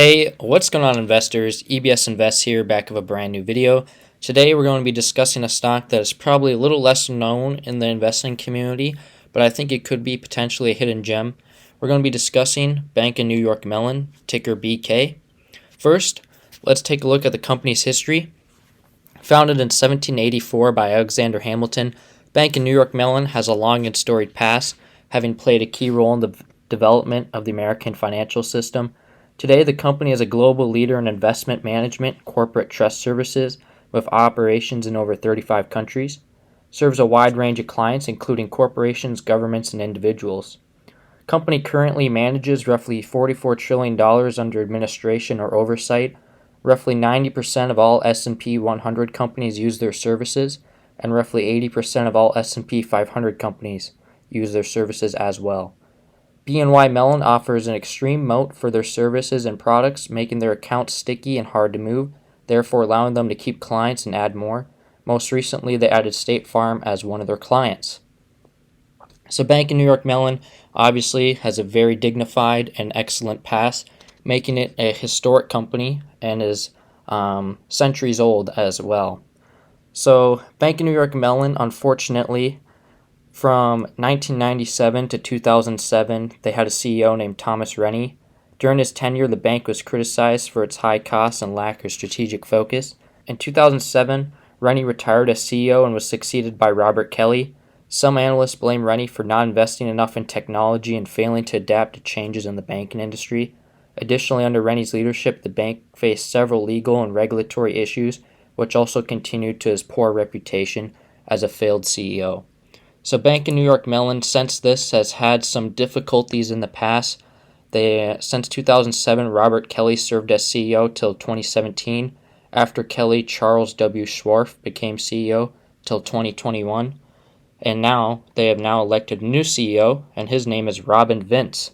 Hey, what's going on, investors? EBS Invest here, back with a brand new video. Today we're going to be discussing a stock that is probably a little less known in the investing community, but I think it could be potentially a hidden gem. We're going to be discussing Bank of New York Mellon, ticker BK. First, let's take a look at the company's history. Founded in 1784 by Alexander Hamilton, Bank of New York Mellon has a long and storied past, having played a key role in the development of the American financial system. Today, the company is a global leader in investment management, corporate trust services, with operations in over 35 countries. Serves a wide range of clients, including corporations, governments, and individuals. The company currently manages roughly $44 trillion under administration or oversight. Roughly 90% of all S&P 100 companies use their services, and roughly 80% of all S&P 500 companies use their services as well. BNY Mellon offers an extreme moat for their services and products, making their accounts sticky and hard to move, therefore allowing them to keep clients and add more. Most recently, they added State Farm as one of their clients. So Bank of New York Mellon obviously has a very dignified and excellent past, making it a historic company and is centuries old as well. So Bank of New York Mellon, unfortunately, from 1997 to 2007, they had a CEO named Thomas Rennie. During his tenure, the bank was criticized for its high costs and lack of strategic focus. In 2007, Rennie retired as CEO and was succeeded by Robert Kelly. Some analysts blame Rennie for not investing enough in technology and failing to adapt to changes in the banking industry. Additionally, under Rennie's leadership, the bank faced several legal and regulatory issues, which also contributed to his poor reputation as a failed CEO. So Bank of New York Mellon, since this, has had some difficulties in the past. Since 2007, Robert Kelly served as CEO till 2017. After Kelly, Charles W. Schwarf became CEO till 2021. And now, they have now elected a new CEO, and his name is Robin Vince.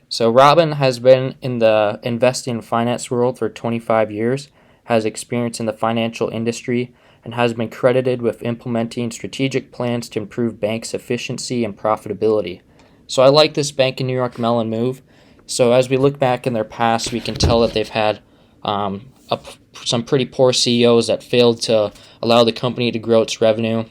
So Robin has been in the investing and finance world for 25 years, has experience in the financial industry, and has been credited with implementing strategic plans to improve banks' efficiency and profitability. So I like this Bank of New York Mellon move. So as we look back in their past, we can tell that they've had some pretty poor CEOs that failed to allow the company to grow its revenue,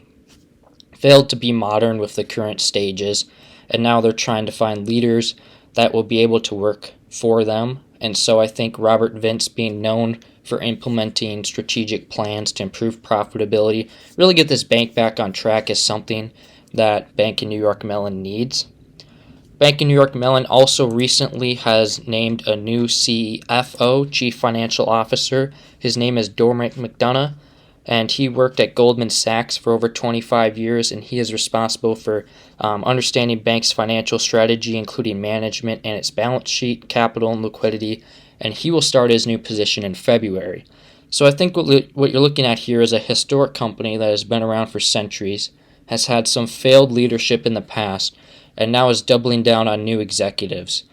failed to be modern with the current stages, and now they're trying to find leaders that will be able to work for them. And so I think Robert Vince, being known for implementing strategic plans to improve profitability, really get this bank back on track, is something that Bank of New York Mellon needs. Bank of New York Mellon also recently has named a new CFO, Chief Financial Officer. His name is Dermot McDonough, and he worked at Goldman Sachs for over 25 years, and he is responsible for understanding bank's financial strategy, including management and its balance sheet, capital, and liquidity, and he will start his new position in February. So I think what you're looking at here is a historic company that has been around for centuries, has had some failed leadership in the past, and now is doubling down on new executives,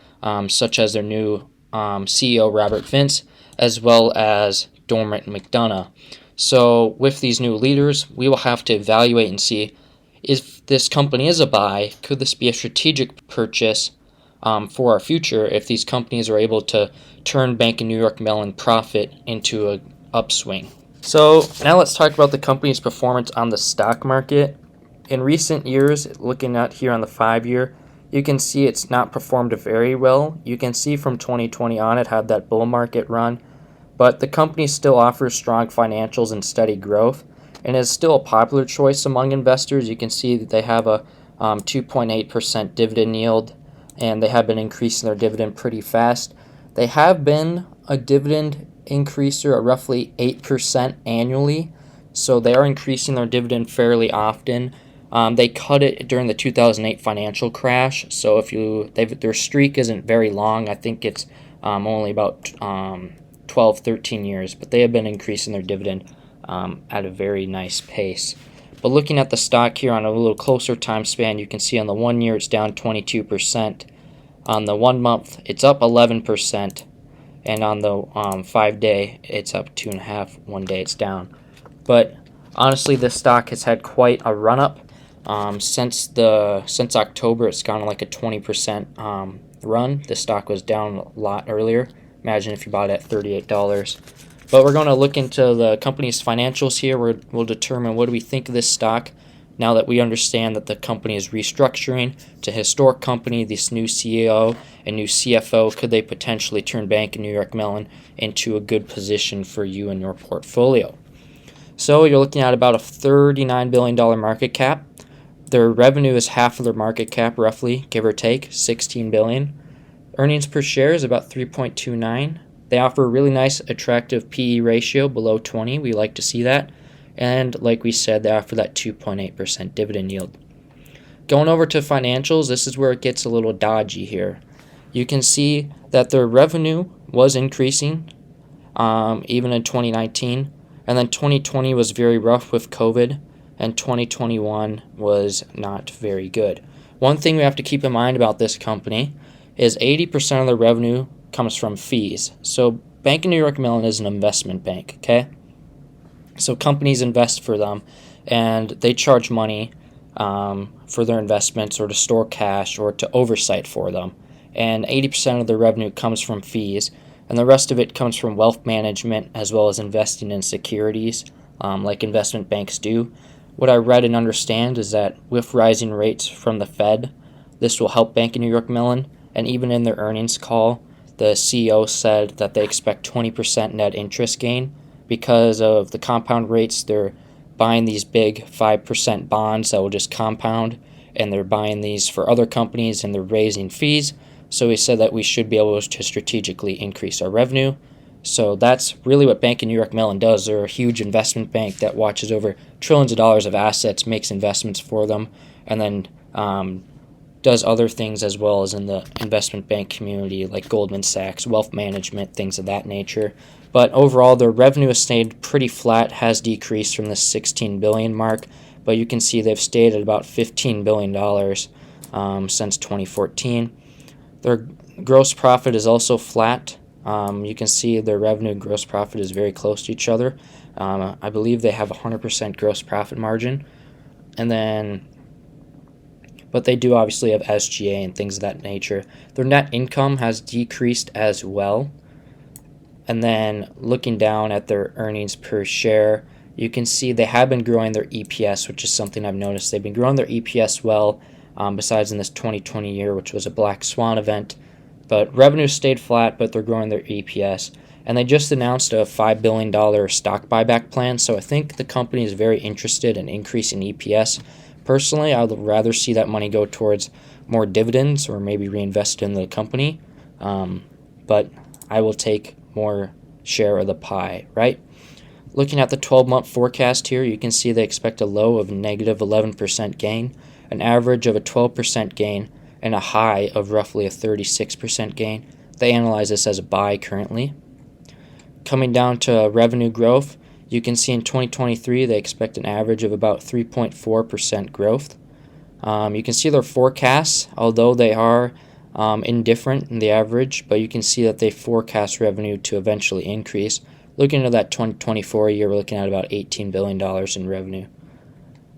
such as their new CEO, Robert Vince, as well as Dermot McDonough. So with these new leaders, we will have to evaluate and see if this company is a buy. Could this be a strategic purchase for our future if these companies are able to turn Bank of New York Mellon profit into an upswing? So now let's talk about the company's performance on the stock market. In recent years, looking at here on the 5-year, you can see it's not performed very well. You can see from 2020 on it had that bull market run, but the company still offers strong financials and steady growth, and is still a popular choice among investors. You can see that they have a 2.8% dividend yield, and they have been increasing their dividend pretty fast. They have been a dividend increaser at roughly 8% annually, so they are increasing their dividend fairly often. They cut it during the 2008 financial crash, so their streak isn't very long. I think it's only about 12, 13 years, but they have been increasing their dividend at a very nice pace. But looking at the stock here on a little closer time span, you can see on the 1 year it's down 22%. On the 1 month, it's up 11%. And on the 5-day, it's up 2.5%. 1 day, it's down. But honestly, this stock has had quite a run-up. Since October, it's gone like a 20% run. The stock was down a lot earlier, Imagine if you bought it at $38. But we're going to look into the company's financials here. We'll determine what do we think of this stock now that we understand that the company is restructuring to a historic company, this new CEO and new CFO. Could they potentially turn Bank of New York Mellon into a good position for you and your portfolio? So you're looking at about a $39 billion market cap. Their revenue is half of their market cap, roughly, give or take, $16 billion. Earnings per share is about 3.29. They offer a really nice, attractive PE ratio below 20. We like to see that. And like we said, they offer that 2.8% dividend yield. Going over to financials, this is where it gets a little dodgy here. You can see that their revenue was increasing even in 2019. And then 2020 was very rough with COVID. And 2021 was not very good. One thing we have to keep in mind about this company is 80% of their revenue comes from fees. So Bank of New York Mellon is an investment bank, okay? So companies invest for them, and they charge money for their investments or to store cash or to oversight for them. And 80% of their revenue comes from fees, and the rest of it comes from wealth management as well as investing in securities like investment banks do. What I read and understand is that with rising rates from the Fed, this will help Bank of New York Mellon, and even in their earnings call, the CEO said that they expect 20% net interest gain. Because of the compound rates, they're buying these big 5% bonds that will just compound, and they're buying these for other companies, and they're raising fees. So he said that we should be able to strategically increase our revenue. So that's really what Bank of New York Mellon does. They're a huge investment bank that watches over trillions of dollars of assets, makes investments for them, and then does other things as well as in the investment bank community like Goldman Sachs, wealth management, things of that nature. But overall, their revenue has stayed pretty flat, has decreased from the $16 billion mark, but you can see they've stayed at about $15 billion since 2014. Their gross profit is also flat. You can see their revenue and gross profit is very close to each other. I believe they have 100% gross profit margin. But they do obviously have SGA and things of that nature. Their net income has decreased as well. And then looking down at their earnings per share, you can see they have been growing their EPS, which is something I've noticed. They've been growing their EPS well, besides in this 2020 year, which was a black swan event. But revenue stayed flat, but they're growing their EPS. And they just announced a $5 billion stock buyback plan, so I think the company is very interested in increasing EPS. Personally, I would rather see that money go towards more dividends or maybe reinvest in the company. But I will take more share of the pie, right? Looking at the 12-month forecast here, you can see they expect a low of negative 11% gain, an average of a 12% gain, and a high of roughly a 36% gain. They analyze this as a buy currently. Coming down to revenue growth, you can see in 2023 they expect an average of about 3.4% growth. You can see their forecasts, although they are indifferent in the average, but you can see that they forecast revenue to eventually increase. Looking at that 2024 year, we're looking at about $18 billion in revenue.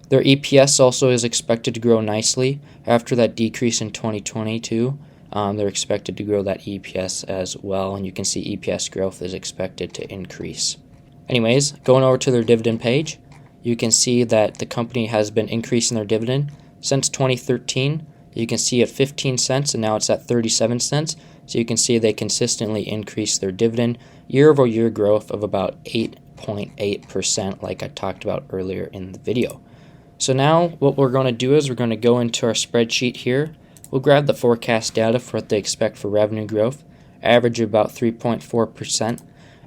Their EPS also is expected to grow nicely. After that decrease in 2022, they're expected to grow that EPS as well, and you can see EPS growth is expected to increase. Anyways, going over to their dividend page, you can see that the company has been increasing their dividend since 2013. You can see at 15 cents, and now it's at 37 cents. So you can see they consistently increase their dividend, year-over-year growth of about 8.8%, like I talked about earlier in the video. So now what we're going to do is we're going to go into our spreadsheet here. We'll grab the forecast data for what they expect for revenue growth, average of about 3.4%.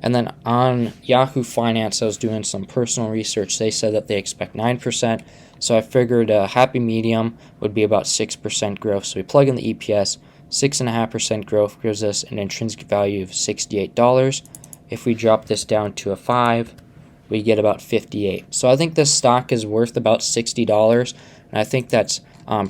And then on Yahoo Finance, I was doing some personal research. They said that they expect 9%. So I figured a happy medium would be about 6% growth. So we plug in the EPS, 6.5% growth gives us an intrinsic value of $68. If we drop this down to a 5, we get about 58. So I think this stock is worth about $60, and I think that's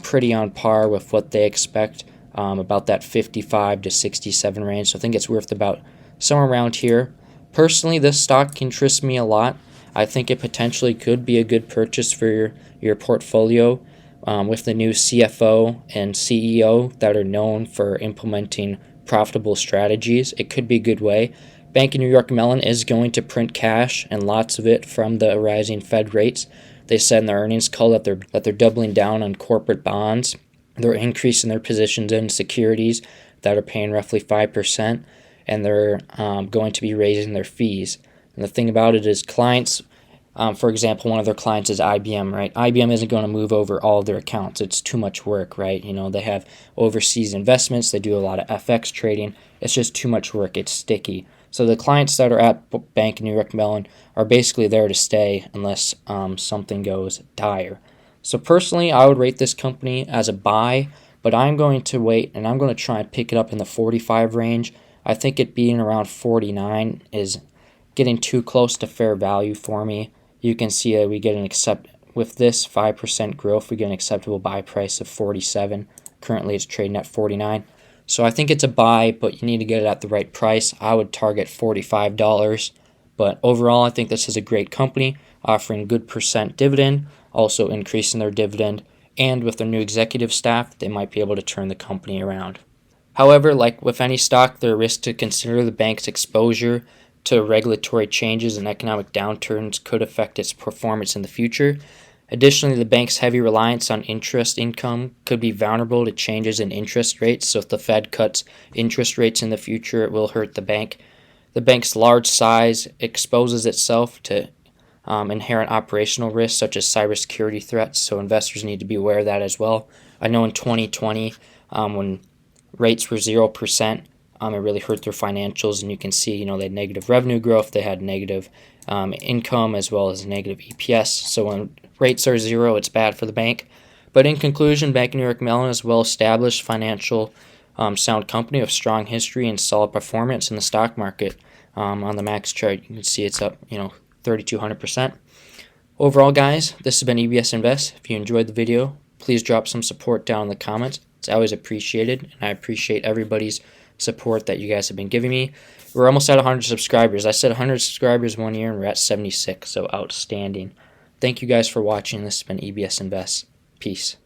pretty on par with what they expect, about that 55 to 67 range. So I think it's worth about somewhere around here. Personally, this stock interests me a lot. I think it potentially could be a good purchase for your portfolio with the new CFO and CEO that are known for implementing profitable strategies, it could be a good way. Bank of New York Mellon is going to print cash, and lots of it from the rising Fed rates. They said in their earnings call that they're doubling down on corporate bonds. They're increasing their positions in securities that are paying roughly 5%, and they're going to be raising their fees. And the thing about it is clients, for example, one of their clients is IBM, right? IBM isn't going to move over all of their accounts. It's too much work, right? They have overseas investments. They do a lot of FX trading. It's just too much work. It's sticky. So the clients that are at Bank of New York Mellon are basically there to stay unless something goes dire. So personally, I would rate this company as a buy, but I'm going to wait and I'm going to try and pick it up in the 45 range. I think it being around 49 is getting too close to fair value for me. You can see that we get with this 5% growth, we get an acceptable buy price of 47. Currently, it's trading at 49. So I think it's a buy, but you need to get it at the right price. I would target $45. But overall, I think this is a great company, offering good percent dividend, also increasing their dividend, and with their new executive staff, they might be able to turn the company around. However, like with any stock, there are risks to consider. The bank's exposure to regulatory changes and economic downturns could affect its performance in the future. Additionally, the bank's heavy reliance on interest income could be vulnerable to changes in interest rates. So if the Fed cuts interest rates in the future, it will hurt the bank. The bank's large size exposes itself to inherent operational risks such as cybersecurity threats, so investors need to be aware of that as well. I know in 2020, when rates were 0%, it really hurt their financials, and you can see, they had negative revenue growth, they had negative income as well as negative EPS. So when rates are 0, it's bad for the bank. But in conclusion, Bank of New York Mellon is a well-established financial sound company with strong history and solid performance in the stock market. On the max chart, you can see it's up, 3,200%. Overall, guys, this has been EBS Invest. If you enjoyed the video, please drop some support down in the comments. It's always appreciated, and I appreciate everybody's support that you guys have been giving me. We're almost at 100 subscribers. I said 100 subscribers 1 year, and we're at 76, so outstanding. Thank you guys for watching. This has been EBS Invest. Peace.